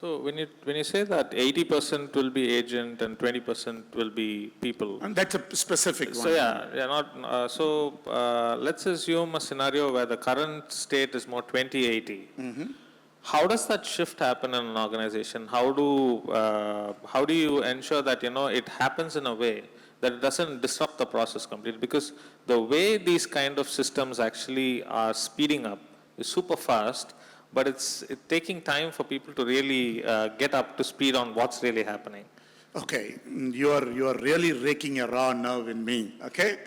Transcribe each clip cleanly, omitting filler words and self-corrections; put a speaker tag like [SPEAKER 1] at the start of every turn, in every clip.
[SPEAKER 1] So when you say that 80% will be agent and 20% will be people.
[SPEAKER 2] And that's a specific
[SPEAKER 1] So
[SPEAKER 2] one.
[SPEAKER 1] yeah, not, let's assume a scenario where the current state is more 20-80. How does that shift happen in an organization? How do you ensure that, it happens in a way that it doesn't disrupt the process completely? Because the way these kind of systems actually are speeding up is super fast, but it's taking time for people to really get up to speed on what's really happening.
[SPEAKER 2] Okay, you are really raking a raw nerve in me, okay?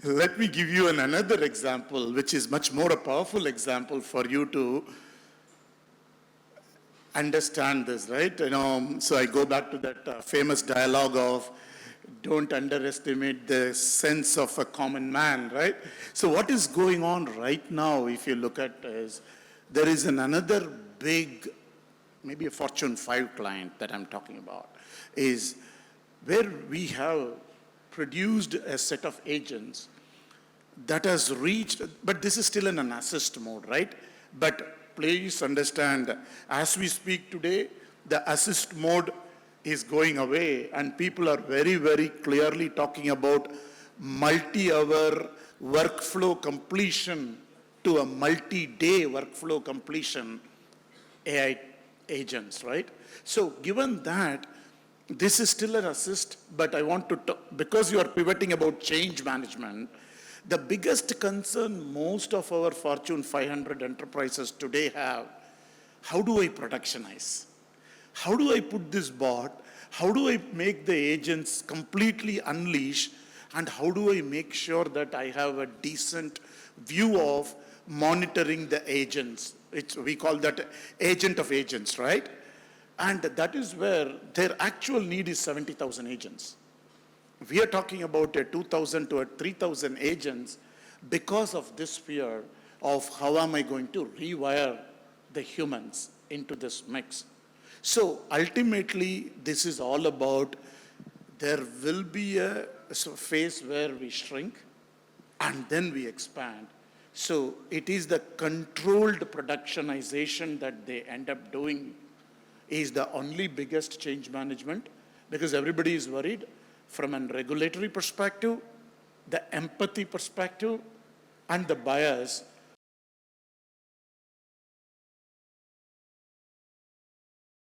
[SPEAKER 2] Let me give you another example, which is much more a powerful example for you to understand this, right? So I go back to that famous dialogue of don't underestimate the sense of a common man, right? So what is going on right now, if you look at is, there is another big, maybe a Fortune 5 client that I'm talking about, is where we have produced a set of agents that has reached, but this is still in an assist mode, right? But please understand, as we speak today, the assist mode is going away and people are very, very clearly talking about multi-hour workflow completion to a multi-day workflow completion AI agents, right? So given that, this is still an assist, but I want to talk, because you are pivoting about change management, the biggest concern most of our Fortune 500 enterprises today have, how do I productionize? How do I put this bot? How do I make the agents completely unleash? And how do I make sure that I have a decent view of monitoring the agents? We call that agent of agents, right? And that is where their actual need is 70,000 agents. We are talking about a 2,000 to a 3,000 agents because of this fear of how am I going to rewire the humans into this mix. So ultimately, this is all about, there will be a phase where we shrink and then we expand. So it is the controlled productionization that they end up doing is the only biggest change management, because everybody is worried from a regulatory perspective, the empathy perspective, and the bias